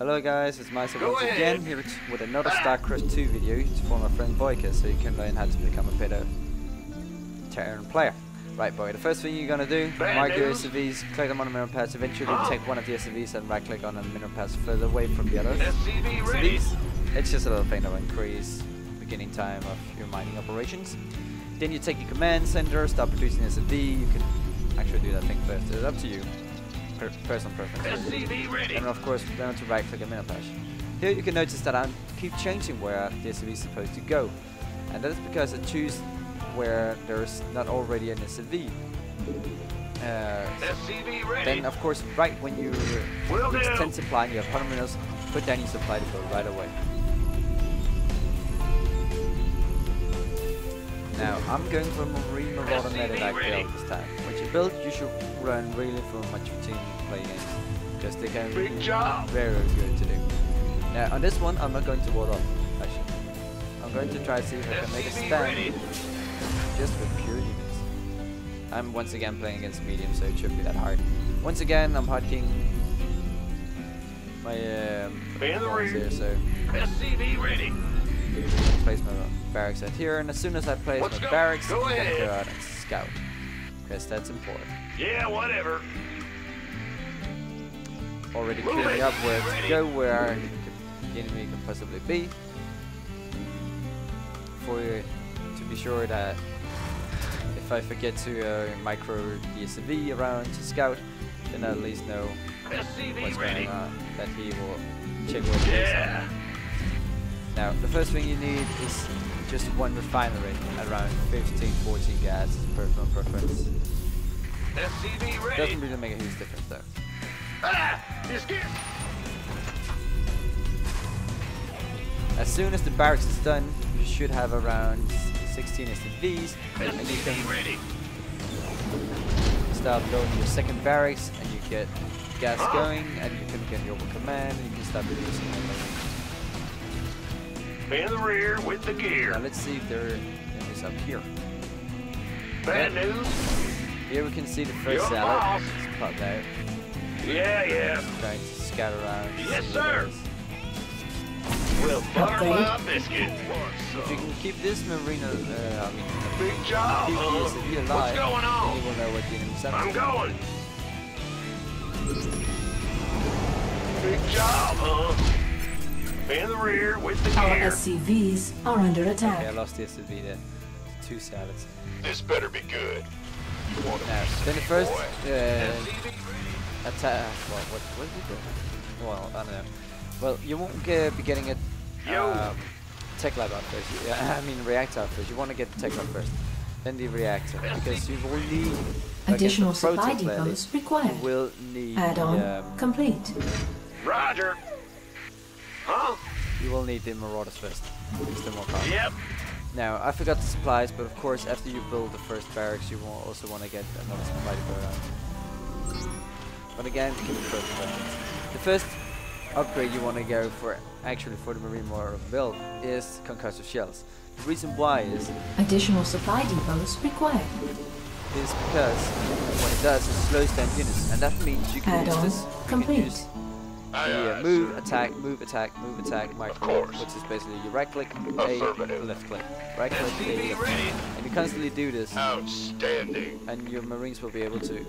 Hello guys, it's myself once again here with another StarCraft 2 video for my friend Boyka, so you can learn how to become a better Terran player. Right boy, the first thing you're gonna do, mark your SCVs, click them on the mineral pads, eventually take one of the SCVs and right click on the mineral pads further away from the others. SCVs, it's just a little thing that will increase beginning time of your mining operations. Then you take your command center, start producing SCV, you can actually do that thing first, it's up to you. Personal preference. And of course, down to right click a mineral patch. Here you can notice that I keep changing where the SCV is supposed to go, and that is because I choose where there's not already an SCV. Then of course, right when you reach 10 supply and you have 100 minerals, put down your supply depot right away. Now I'm going for a Marine Marauder Medivac build this time. When you build, you should run really for much routine play games, because they can be very good to do. Now on this one, I'm not going to ward off. Actually, I'm going to try to see if I can make a stand just with pure units. I'm once again playing against medium, so it shouldn't be that hard. Once again, I'm hardking my here, so place my barracks out here, and as soon as I place my barracks, I'm gonna go out and scout, because that's important. Yeah, whatever. Already clearing up where to go, where the enemy can possibly be, to be sure that if I forget to micro the SCV around to scout, then I at least know what's going on, that he will check what it is. Now, the first thing you need is just one refinery, around 15-14 gas, personal preference. Doesn't really make a huge difference though. As soon as the barracks is done, you should have around 16 SCVs, and you can start building your second barracks, and you get gas going, and you can get your command, and you can start producing everything. In the rear with the gear. Now let's see if there is up here. Bad news. Here we can see the first salad. It's popped out. Yeah. Trying to scout around. Yes, sir. We'll butter my biscuit. If you can keep this marina, big job, keep the SCV alive, what's going on? then you will know what the enemy's up to. I'm going. Big job, huh? In the rear with the Our gear. SCVs are under attack. Okay, I lost the SCV there. 2 salads. This better be good. You want to Now, then the first attack. Well, what did you do? Well, I don't know. Well, you won't be getting a tech lab out first. Yeah, I mean reactor out first. You want to get the tech lab first, then the reactor, because you will need additional supply depots required. You will need add-on complete. Roger. Huh? You will need the marauders first. It's the more powerful. Yep. Now, I forgot the supplies, but of course, after you build the first barracks, you will also want to get another supply depot out. But again, keep the first preference. The first upgrade you want to go for, actually for the Marine Marauder build, is concussive shells. The reason why is additional supply depots required. Is because what it does is slows down units, and that means you can use this. Complete. Move, attack, micro, which is basically you right click, A, left click, right click, A, left click. And you constantly do this. Outstanding. And your Marines will be able to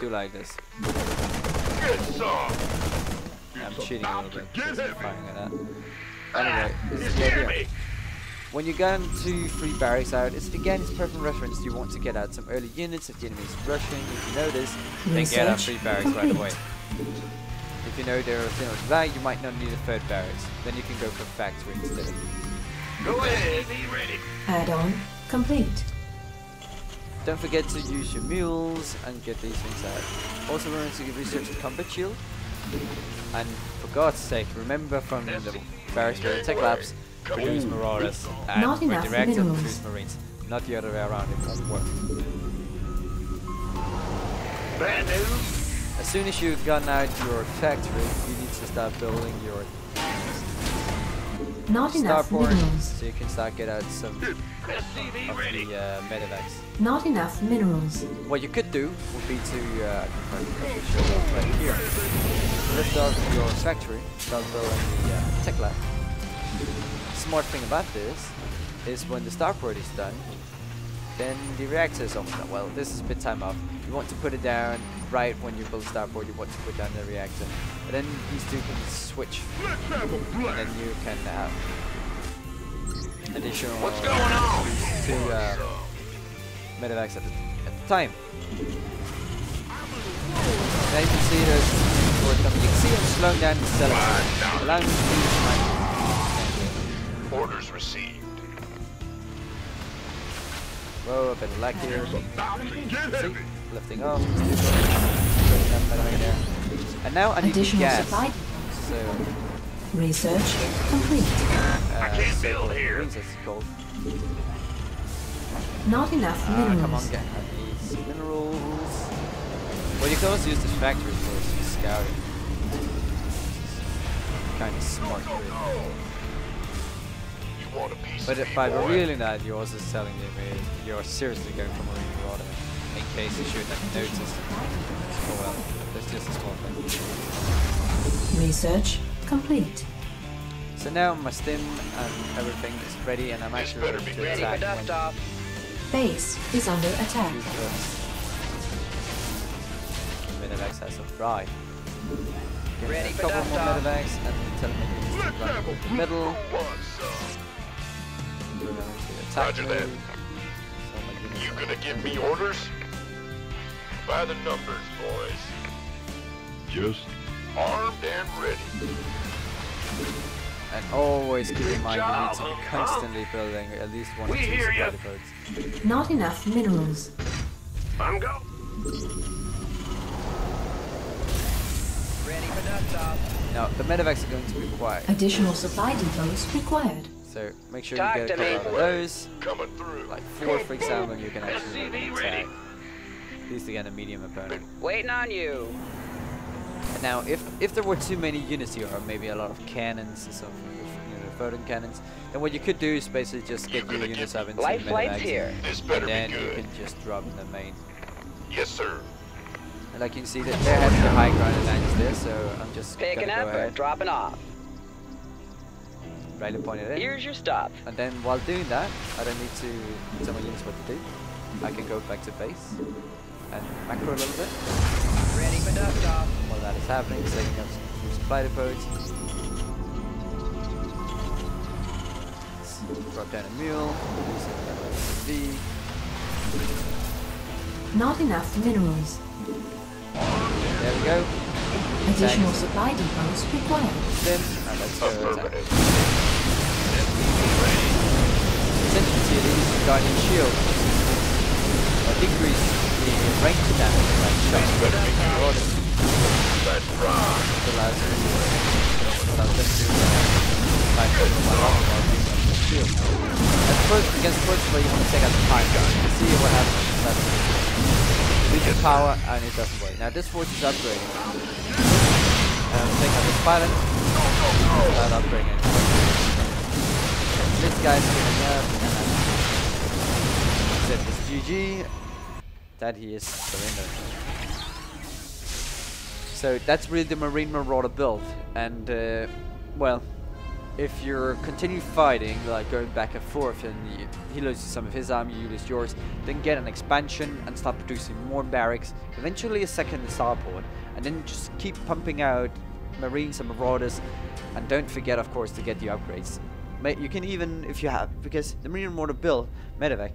do like this. Good song. I'm cheating a little bit, just firing at that. Anyway, this is here. When you go into 3 barracks out, it's perfect reference. You want to get out some early units if the enemy is rushing. If you know this, then get out 3 barracks right away. If you know there are things like that, you might not need a 3rd barracks. Then you can go for factory instead. Go ahead, be ready. Add-on complete. Don't forget to use your mules and get these things out. Also remember to research the combat shield. And for God's sake, remember from the barracks where the tech labs produce marauders and where the reactor produce marines. Not the other way around, it doesn't work. Bad news. As soon as you've gotten out your factory, you need to start building your Not enough starport, minerals. so you can start get out some of the SCV ready. medevacs. Not enough minerals. What you could do would be to show up right here. Lift off your factory, start building the tech lab. Smart thing about this is when the starport is done, then the reactor is almost done. Well, this is a bit time off. You want to put it down right when you build starport. You want to put down the reactor, and then these two can switch, and then you can have additional What's going on? two medevacs at the time. Now you can see there's forward coming. You can see I'm slowing down the accelerator, allowing me to use my Orders received. whoa, a bit of lag here. See, lifting off. And now I need Additional gas. supply. So Research complete. I can't build here. Marines, it's called. Not enough minerals. Come on, get these minerals. Well, you can also use this factory for scouting. Kind of smart. You want a piece But of by me, boy? revealing that, you're also telling me you're seriously going for marine water, in case you should have noticed. Oh well, that's just a small thing. Research complete. So now my stim and everything is ready, and I'm This actually better ready be to ready attack for when desktop. Base is under attack. you medevacs has arrived. Give me Ready a for couple more desktop. medevacs and tell me to run in the middle. We're going to attack Roger that. mode. So my units You are gonna give me ready. orders? By the numbers, boys. Just Armed and ready. And always keep in mind you need to be job, constantly building at least one or We two hear ya. supply depots. Not enough minerals. I'm go. Ready for desktop. Now the medevacs are going to be quiet, Additional supply depots required. so make sure Talk you get a to me. couple of those. Coming through. Like 4 for example, you can actually SCV attack. ready. At least again a medium opponent. Waiting on you. And now if there were too many units here, or maybe a lot of cannons and something, photon cannons, then what you could do is basically just get your units up into Life flight's medevacs, here. This and better then be you good. can just drop in the main. Yes, sir. And like you can see that they're having the high ground advantage there, so I'm just Picking gonna up go or ahead, dropping off. right point it in. Here's your stuff. And then while doing that, I don't need to tell my units what to do. I can go back to base and macro a little bit. Ready for desktop. While that is happening, setting up some supply depots. Let's drop down a mule, using V. Not enough minerals. There we go. Additional Thanks. supply depots required. Stim, and let's go attack. Affirmative. SCV ready. Attention to these Guardian Shield. Decrease the range damage by shot. Better be good. Let's rock. It allows them to fight over one off while using the shield. Against first play, you want to take out the time gun to see what happens. That's reach the power and it doesn't work. Now this force is upgrading. Take out this pilot without upgrading it. This guy's getting up and set this GG that he is surrendered. So that's really the Marine Marauder build, and well, if you're continue fighting, like going back and forth, and he loses some of his army, you lose yours, then get an expansion and start producing more barracks, eventually a second starport, and then just keep pumping out Marines and Marauders, and don't forget, of course, to get the upgrades. You can even, if you have, because the Marine Marauder build, medevac,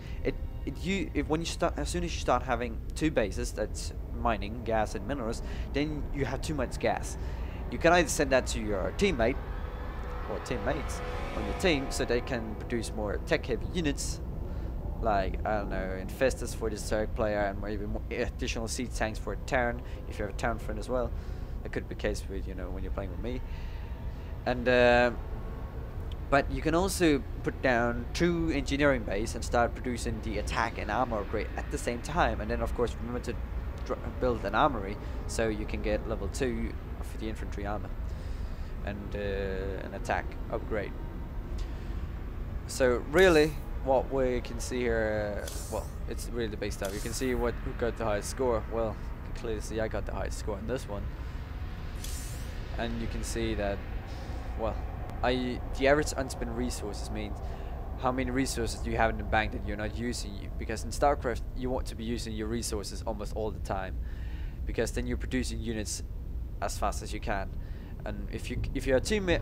when you start, as soon as you start having 2 bases, that's mining, gas, and minerals, then you have too much gas. You can either send that to your teammate or teammates on your team, so they can produce more tech-heavy units, like I don't know, infestors for the Zerg player, and maybe more additional siege tanks for a Terran, if you have a Terran friend as well. That could be the case with when you're playing with me. And but you can also put down 2 engineering base and start producing the attack and armor upgrade at the same time. And then of course remember to build an armory so you can get level 2 for the infantry armor and an attack upgrade. So really, what we can see here, well, it's really the base stuff. You can see who got the highest score. Well, you can clearly see I got the highest score in this one, and you can see that, well, the average unspent resources means how many resources do you have in the bank that you're not using. Because in StarCraft, you want to be using your resources almost all the time, because then you're producing units as fast as you can. And if you have too many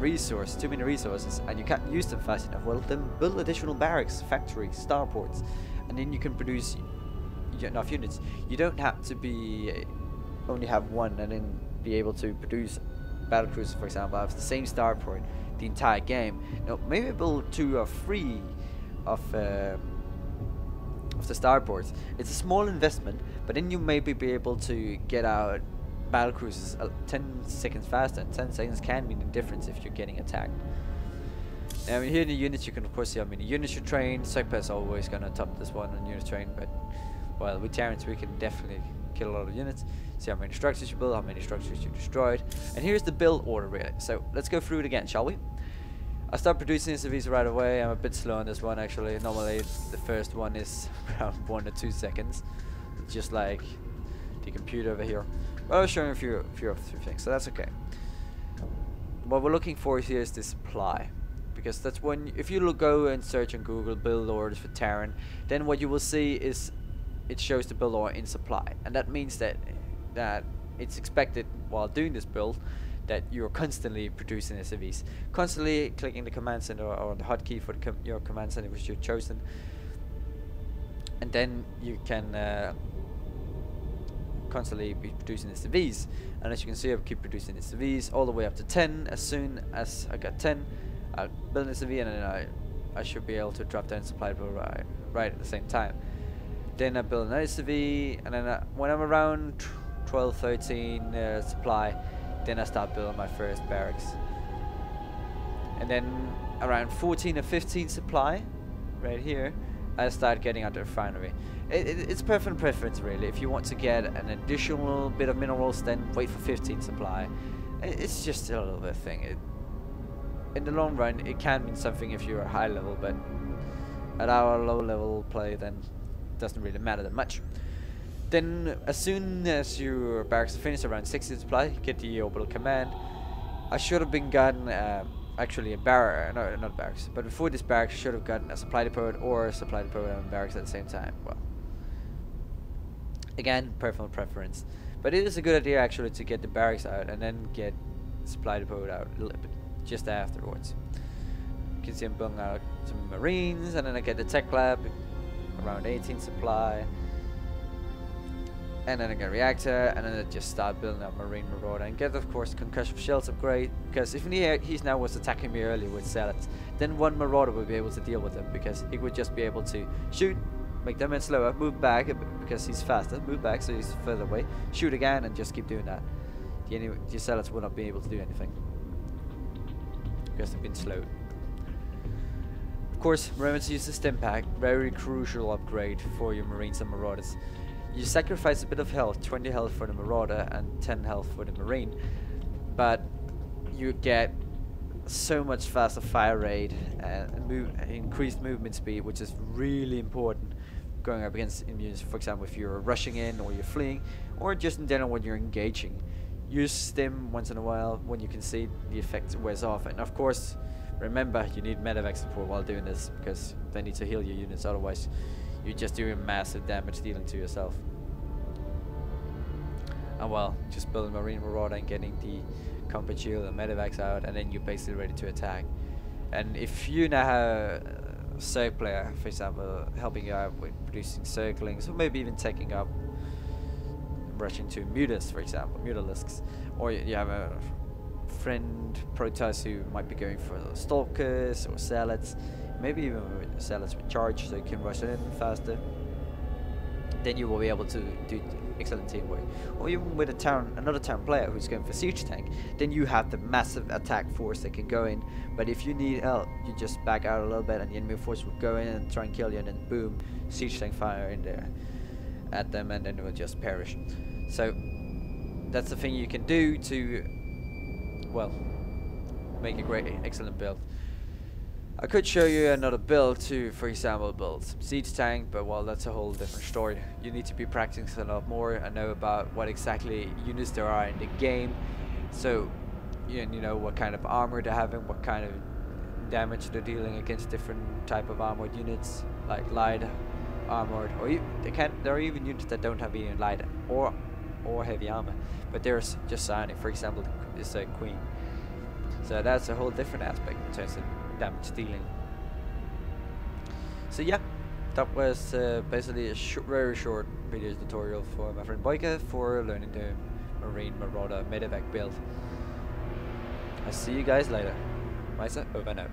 resources, and you can't use them fast enough, well, then build additional barracks, factories, starports, and then you can produce enough units. You don't have to be only have one and then be able to produce battlecruisers, for example, have the same starport the entire game. No, maybe build 2 or 3 of the starports. It's a small investment, but then you maybe be able to get out battlecruisers 10 seconds faster, and 10 seconds can mean the difference if you're getting attacked. Now here in the units, you can of course see how many units you train. Psychopaths are always gonna top this one on unit train, but well, with Terrans we can definitely kill a lot of units. See how many structures you build, how many structures you destroyed, and here's the build order really. So let's go through it again, shall we? I start producing SCVs right away. I'm a bit slow on this one actually. Normally the first one is around 1 or 2 seconds, just like the computer over here. But I was showing a few of the things, so that's okay. What we're looking for here is the supply, because that's when, if you go and search on Google build orders for Terran, then what you will see is it shows the build order in supply, and that means that it's expected while doing this build that you're constantly producing SCVs, constantly clicking the command center or the hotkey for your command center which you've chosen, and then you can constantly be producing SCVs. And as you can see, I keep producing SCVs all the way up to 10. As soon as I got 10, I'll build an SCV, and then I should be able to drop down supply build right at the same time. Then I build another SCV, and then when I'm around 12, 13 supply, then I start building my first barracks. And then around 14 or 15 supply, right here, I start getting out the refinery. It's personal preference really. If you want to get an additional bit of minerals, then wait for 15 supply. It's just a little bit of thing. In the long run, it can mean something if you're a high level, but at our low level play, then it doesn't really matter that much. Then as soon as your barracks are finished, around 60 supply, get the orbital command. I should have been gotten actually a barrack, no, not barracks, but before this barracks, I should have gotten a supply depot or a supply depot and barracks at the same time. Well, again, personal preference, but it is a good idea actually to get the barracks out and then get supply depot out a little bit just afterwards. You can see I'm building out some marines, and then I get the tech lab around 18 supply, and then I get a reactor, and then I just start building up marine marauder and get of course concussive shells upgrade, because if he now was attacking me earlier with zealots, then one marauder would be able to deal with them, because he would just be able to shoot, make them slower, move back because he's faster, move back so he's further away, shoot again, and just keep doing that. The zealots will not be able to do anything because they've been slowed. Of course, remember to use the stim pack, very crucial upgrade for your marines and marauders. You sacrifice a bit of health, 20 health for the marauder and 10 health for the marine, but you get so much faster fire rate and increased movement speed, which is really important going up against immunes. For example, if you're rushing in, or you're fleeing, or just in general when you're engaging. Use stim once in a while when you can see the effect wears off, and of course remember you need medevac support while doing this, because they need to heal your units, otherwise you're just doing massive damage dealing to yourself. And well, just building marine marauder and getting the combat shield and medevacs out, and then you're basically ready to attack. And if you now have a circ player, for example, helping you out with producing circlings, or maybe even taking up rushing to mutas, for example, mutalisks, or you have a friend Protoss who might be going for stalkers or zealots, maybe even with zealots with charge, so you can rush in faster, then you will be able to do excellent teamwork. Or even with another town player who's going for siege tank, then you have the massive attack force that can go in, but if you need help, you just back out a little bit and the enemy force will go in and try and kill you, and then boom, siege tank fire in there at them, and then it will just perish. So that's the thing you can do to, well, make a great, excellent build. I could show you another build to, for example, build some siege tank, but well, that's a whole different story. You need to be practicing a lot more and know about what exactly units there are in the game, so you know what kind of armor they're having, what kind of damage they're dealing against different type of armored units, like light, armored, or there are even units that don't have even light or heavy armor, but there's just psionic. For example, this queen. So that's a whole different aspect in terms of damage dealing. So yeah, that was basically a very short video tutorial for my friend Boyka for learning the Marine Marauder medevac build. I'll see you guys later. Misa, over and out.